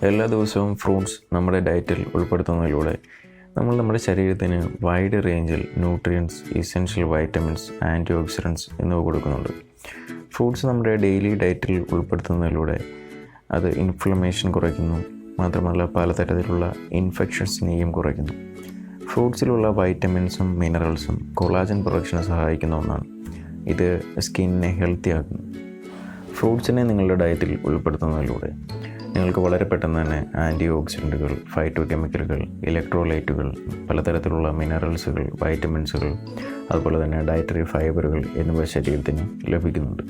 എല്ലാ ദിവസവും ഫ്രൂട്ട്സ് നമ്മുടെ ഡയറ്റിൽ ഉൾപ്പെടുത്തുന്നതിലൂടെ നമ്മൾ നമ്മുടെ ശരീരത്തിന് വൈഡ് റേഞ്ചിൽ nutrients, essential vitamins, antioxidants എന്നിവ കൊടുക്കുന്നുണ്ട്. ഫ്രൂട്ട്സ് നമ്മുടെ ഡെയിലി ഡയറ്റിൽ ഉൾപ്പെടുത്തുന്നതിലൂടെ അത് ഇൻഫ്ലമേഷൻ കുറയ്ക്കുന്നു. മാത്രമല്ല പലതരത്തിലുള്ള ഇൻഫെക്ഷൻസിനെയും കുറയ്ക്കുന്നു. ഫ്രൂട്ട്സിലുള്ള വൈറ്റമിൻസും മിനറൽസും കൊളാജൻ പ്രൊഡക്ഷന് സഹായിക്കുന്ന ഒന്നാണ്. ഇത് സ്കിന്നിനെ ഹെൽത്തി ആക്കുന്നു. ഫ്രൂട്ട്സിനെ നിങ്ങളുടെ ഡയറ്റിൽ ഉൾപ്പെടുത്തുന്നതിലൂടെ നിങ്ങൾക്ക് വളരെ പെട്ടെന്ന് തന്നെ ആൻറ്റി ഓക്സിഡൻറ്റുകൾ, ഫൈറ്റോ കെമിക്കലുകൾ, ഇലക്ട്രോലൈറ്റുകൾ, പലതരത്തിലുള്ള മിനറൽസുകൾ, വൈറ്റമിൻസുകൾ, അതുപോലെ തന്നെ ഡയറ്ററി ഫൈബറുകൾ എന്നിവ ശരീരത്തിന് ലഭിക്കുന്നുണ്ട്.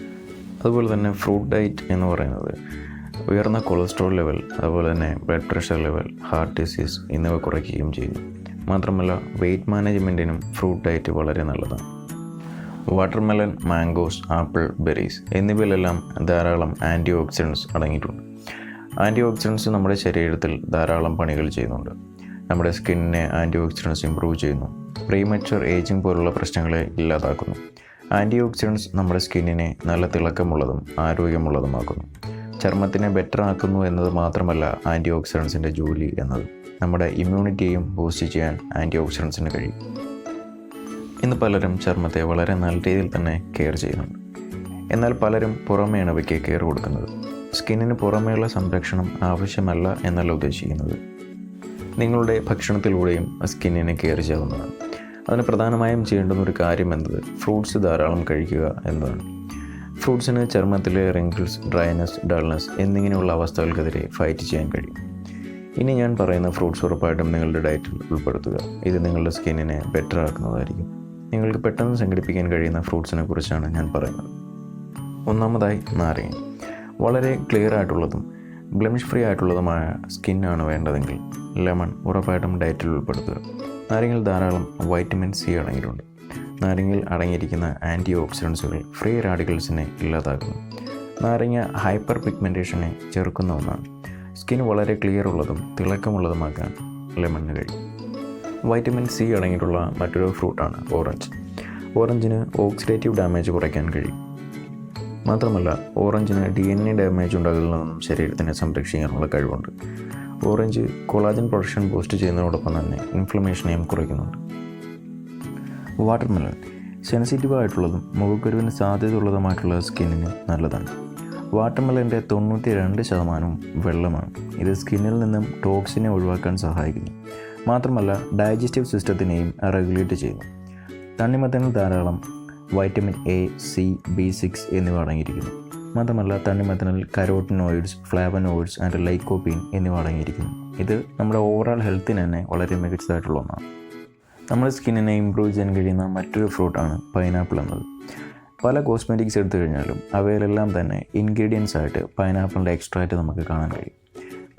അതുപോലെ തന്നെ ഫ്രൂട്ട് ഡയറ്റ് എന്ന് പറയുന്നത് ഉയർന്ന കൊളസ്ട്രോൾ ലെവൽ, അതുപോലെ തന്നെ blood pressure level, heart disease എന്നിവ കുറയ്ക്കുകയും ചെയ്യുന്നു. മാത്രമല്ല വെയ്റ്റ് മാനേജ്മെൻറ്റിനും ഫ്രൂട്ട് ഡയറ്റ് വളരെ നല്ലതാണ്. വാട്ടർമെലൺ, മാംഗോസ്, ആപ്പിൾ, ബെറീസ് എന്നിവയിലെല്ലാം ധാരാളം ആൻറ്റി ഓക്സിഡൻസ് അടങ്ങിയിട്ടുണ്ട്. ആൻറ്റി ഓക്സിഡൻസ് നമ്മുടെ ശരീരത്തിൽ ധാരാളം പണികൾ ചെയ്യുന്നുണ്ട്. നമ്മുടെ സ്കിന്നിനെ ആൻറ്റി ഓക്സിഡൻസ് ഇമ്പ്രൂവ് ചെയ്യുന്നു. പ്രീമച്വർ ഏജിങ് പോലുള്ള പ്രശ്നങ്ങളെ ഇല്ലാതാക്കുന്നു. ആൻറ്റി ഓക്സിഡൻസ് നമ്മുടെ സ്കിന്നിനെ നല്ല തിളക്കമുള്ളതും ആരോഗ്യമുള്ളതുമാക്കുന്നു. ചർമ്മത്തിനെ ബെറ്റർ ആക്കുന്നു എന്നത് മാത്രമല്ല ആൻറ്റി ഓക്സിഡൻസിൻ്റെ ജോലി എന്നത്. നമ്മുടെ ഇമ്മ്യൂണിറ്റിയെയും ബൂസ്റ്റ് ചെയ്യാൻ ആൻറ്റി ഓക്സിഡൻസിന് കഴിയും. ഇന്ന് പലരും ചർമ്മത്തെ വളരെ നല്ല രീതിയിൽ തന്നെ കെയർ ചെയ്യുന്നുണ്ട്. എന്നാൽ പലരും പുറമേയാണ് അവയ്ക്ക് കെയർ കൊടുക്കുന്നത്. സ്കിന്നിന് പുറമേയുള്ള സംരക്ഷണം ആവശ്യമല്ല എന്നല്ല ഉദ്ദേശിക്കുന്നത്. നിങ്ങളുടെ ഭക്ഷണത്തിലൂടെയും സ്കിന്നിനെ കെയർ ചെയ്യാവുന്നതാണ്. അതിന് പ്രധാനമായും ചെയ്യേണ്ടുന്ന ഒരു കാര്യം എന്നത് ഫ്രൂട്ട്സ് ധാരാളം കഴിക്കുക എന്നതാണ്. ഫ്രൂട്ട്സിന് ചർമ്മത്തിലെ റിങ്കിൾസ്, ഡ്രൈനെസ്, ഡൾനെസ് എന്നിങ്ങനെയുള്ള അവസ്ഥകൾക്കെതിരെ ഫൈറ്റ് ചെയ്യാൻ കഴിയും. ഇനി ഞാൻ പറയുന്ന ഫ്രൂട്ട്സ് ഉറപ്പായിട്ടും നിങ്ങളുടെ ഡയറ്റിൽ ഉൾപ്പെടുത്തുക. ഇത് നിങ്ങളുടെ സ്കിന്നിനെ ബെറ്റർ ആക്കുന്നതായിരിക്കും. നിങ്ങൾക്ക് പെട്ടെന്ന് സംഘടിപ്പിക്കാൻ കഴിയുന്ന ഫ്രൂട്ട്സിനെ കുറിച്ചാണ് ഞാൻ പറയുന്നത്. ഒന്നാമതായി നാരങ്ങ. വളരെ ക്ലിയർ ആയിട്ടുള്ളതും ബ്ലെമിഷ് ഫ്രീ ആയിട്ടുള്ളതുമായ സ്കിന്നാണ് വേണ്ടതെങ്കിൽ ലെമൺ ഉറപ്പായിട്ടും ഡയറ്റിൽ ഉൾപ്പെടുത്തുക. നാരങ്ങയിൽ ധാരാളം വൈറ്റമിൻ സി അടങ്ങിയിട്ടുണ്ട്. നാരങ്ങയിൽ അടങ്ങിയിരിക്കുന്ന ആൻറ്റി ഓക്സിഡൻസുകൾ ഫ്രീ റാഡിക്കൽസിനെ ഇല്ലാതാക്കുന്നു. നാരങ്ങ ഹൈപ്പർ പിഗ്മെൻറ്റേഷനെ ചെറുക്കുന്ന ഒന്നാണ്. സ്കിൻ വളരെ ക്ലിയർ ഉള്ളതും തിളക്കമുള്ളതുമാക്കാൻ ലെമണിന് കഴിയും. വൈറ്റമിൻ സി അടങ്ങിയിട്ടുള്ള മറ്റൊരു ഫ്രൂട്ടാണ് ഓറഞ്ച്. ഓറഞ്ചിന് ഓക്സിഡേറ്റീവ് ഡാമേജ് കുറയ്ക്കാൻ കഴിയും. മാത്രമല്ല ഓറഞ്ചിന് DNA ഡാമേജ് ഉണ്ടാകുന്നതിൽ നിന്നും ശരീരത്തിനെ സംരക്ഷിക്കാനുള്ള കഴിവുണ്ട്. ഓറഞ്ച് കൊളാജൻ പ്രൊഡക്ഷൻ ബൂസ്റ്റ് ചെയ്യുന്നതോടൊപ്പം തന്നെ ഇൻഫ്ലമേഷനെയും കുറയ്ക്കുന്നുണ്ട്. വാട്ടർമെലൺ സെൻസിറ്റീവ് ആയിട്ടുള്ളതും മുഖക്കുരുവിന് സാധ്യതയുള്ളതുമായിട്ടുള്ള സ്കിന്നിന് നല്ലതാണ്. വാട്ടർമെലൻ്റെ 92% വെള്ളമാണ്. ഇത് സ്കിന്നിൽ നിന്നും ടോക്സിനെ ഒഴിവാക്കാൻ സഹായിക്കുന്നു. മാത്രമല്ല ഡൈജസ്റ്റീവ് സിസ്റ്റത്തിനെയും റെഗുലേറ്റ് ചെയ്യുന്നു. തണ്ണിമത്തനിൽ ധാരാളം വൈറ്റമിൻ എ, സി, B6 എന്നിവ അടങ്ങിയിരിക്കുന്നു. മാത്രമല്ല തണ്ണിമത്തനിൽ കരോട്ടിനോയിഡ്സ്, ഫ്ലാവനോയിഡ്സ് ആൻഡ് ലൈക്കോപ്പീൻ എന്നിവ അടങ്ങിയിരിക്കുന്നു. ഇത് നമ്മുടെ ഓവറോൾ ഹെൽത്തിന് തന്നെ വളരെ മികച്ചതായിട്ടുള്ള ഒന്നാണ്. നമ്മുടെ സ്കിന്നിനെ ഇമ്പ്രൂവ് ചെയ്യാൻ കഴിയുന്ന മറ്റൊരു ഫ്രൂട്ടാണ് പൈനാപ്പിൾ എന്നത്. പല കോസ്മെറ്റിക്സ് എടുത്തു കഴിഞ്ഞാലും അവയിലെല്ലാം തന്നെ ഇൻഗ്രീഡിയൻസ് ആയിട്ട് പൈനാപ്പിളിൻ്റെ എക്സ്ട്രാക്റ്റ് നമുക്ക് കാണാൻ കഴിയും.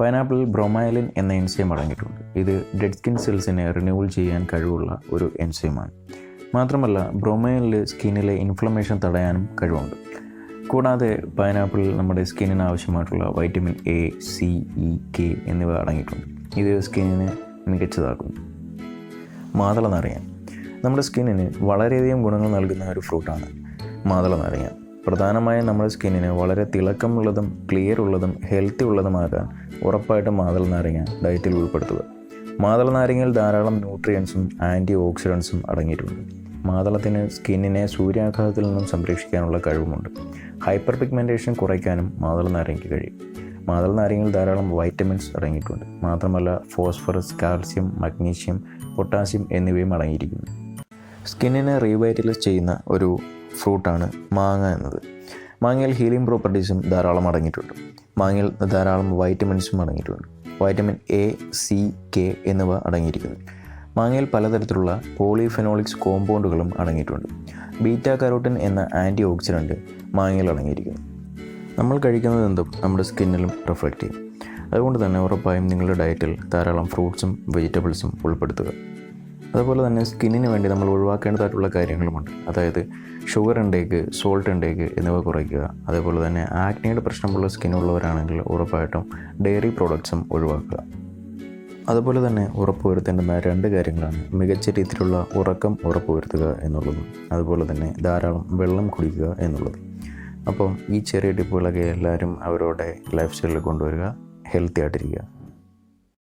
പൈനാപ്പിളിൽ ബ്രൊമൈലിൻ എന്ന എൻസൈം അടങ്ങിയിട്ടുണ്ട്. ഇത് ഡെഡ് സ്കിൻ സെൽസിനെ റിന്യൂവൽ ചെയ്യാൻ കഴിവുള്ള ഒരു എൻസൈമാണ്. മാത്രമല്ല ബ്രൊമൈലിൽ സ്കിന്നിലെ ഇൻഫ്ലമേഷൻ തടയാനും കഴിവുണ്ട്. കൂടാതെ പൈനാപ്പിളിൽ നമ്മുടെ സ്കിന്നിന് ആവശ്യമായിട്ടുള്ള vitamin A, C, E, K എന്നിവ അടങ്ങിയിട്ടുണ്ട്. ഇത് സ്കിന്നിനെ മികച്ചതാക്കുന്നു. മാതള നാരങ്ങ നമ്മുടെ സ്കിന്നിന് വളരെയധികം ഗുണങ്ങൾ നൽകുന്ന ഒരു ഫ്രൂട്ടാണ് മാതള നാരങ്ങ. പ്രധാനമായും നമ്മുടെ സ്കിന്നിന് വളരെ തിളക്കമുള്ളതും ക്ലിയർ ഉള്ളതും ഹെൽത്തി ഉള്ളതുമാകാൻ ഉറപ്പായിട്ടും മാതള നാരങ്ങ ഡയറ്റിൽ ഉൾപ്പെടുത്തുക. മാതള നാരങ്ങയിൽ ധാരാളം ന്യൂട്രിയൻസും ആൻറ്റി ഓക്സിഡൻസും അടങ്ങിയിട്ടുണ്ട്. മാതളത്തിന് സ്കിന്നിനെ സൂര്യാഘാതത്തിൽ നിന്നും സംരക്ഷിക്കാനുള്ള കഴിവുമുണ്ട്. ഹൈപ്പർ പിഗ്മെൻറ്റേഷൻ കുറയ്ക്കാനും മാതള നാരങ്ങയ്ക്ക് കഴിയും. മാതള നാരങ്ങയിൽ ധാരാളം വൈറ്റമിൻസ് അടങ്ങിയിട്ടുണ്ട്. മാത്രമല്ല ഫോസ്ഫറസ്, കാൽസ്യം, മഗ്നീഷ്യം, പൊട്ടാസ്യം എന്നിവയും അടങ്ങിയിരിക്കുന്നു. സ്കിന്നിനെ റീവൈറ്റലൈസ് ചെയ്യുന്ന ഒരു ഫ്രൂട്ടാണ് മാങ്ങ എന്നത്. മാങ്ങയിൽ ഹീലിംഗ് പ്രോപ്പർട്ടീസും ധാരാളം അടങ്ങിയിട്ടുണ്ട്. മാങ്ങയിൽ ധാരാളം വൈറ്റമിൻസും അടങ്ങിയിട്ടുണ്ട്. വൈറ്റമിൻ എ, സി, കെ എന്നിവ അടങ്ങിയിരിക്കുന്നു. മാങ്ങയിൽ പലതരത്തിലുള്ള പോളിഫെനോളിക്സ് കോമ്പൗണ്ടുകളും അടങ്ങിയിട്ടുണ്ട്. ബീറ്റാ കരോട്ടിൻ എന്ന ആൻറ്റി ഓക്സിഡൻറ്റ് മാങ്ങയിൽ അടങ്ങിയിരിക്കുന്നു. നമ്മൾ കഴിക്കുന്നത് എന്തും നമ്മുടെ സ്കിന്നിലും റിഫ്ലക്റ്റ് ചെയ്യും. അതുകൊണ്ട് തന്നെ ഉറപ്പായും നിങ്ങളുടെ ഡയറ്റിൽ ധാരാളം ഫ്രൂട്ട്സും വെജിറ്റബിൾസും ഉൾപ്പെടുത്തുക. അതുപോലെ തന്നെ സ്കിന്നിന് വേണ്ടി നമ്മൾ ഒഴിവാക്കേണ്ടതായിട്ടുള്ള കാര്യങ്ങളുമുണ്ട്. അതായത് ഷുഗർ ഇൻടേക്ക്, സോൾട്ട് ഇൻടേക്ക് എന്നിവ കുറയ്ക്കുക. അതേപോലെ തന്നെ ആക്നെയുടെ പ്രശ്നമുള്ള സ്കിന്നുള്ളവരാണെങ്കിൽ ഉറപ്പായിട്ടും ഡയറി പ്രോഡക്ട്സും ഒഴിവാക്കുക. അതുപോലെ തന്നെ ഉറപ്പുവരുത്തേണ്ടുന്ന 2 കാര്യങ്ങളാണ് മികച്ച രീതിയിലുള്ള ഉറക്കം ഉറപ്പുവരുത്തുക എന്നുള്ളതും അതുപോലെ തന്നെ ധാരാളം വെള്ളം കുടിക്കുക എന്നുള്ളതും. അപ്പം ഈ ചെറിയ ടിപ്പുകളൊക്കെ എല്ലാവരും അവരുടെ ലൈഫ് സ്റ്റൈലിൽ കൊണ്ടുവരിക. ഹെൽത്തി ആയിട്ടിരിക്കുക.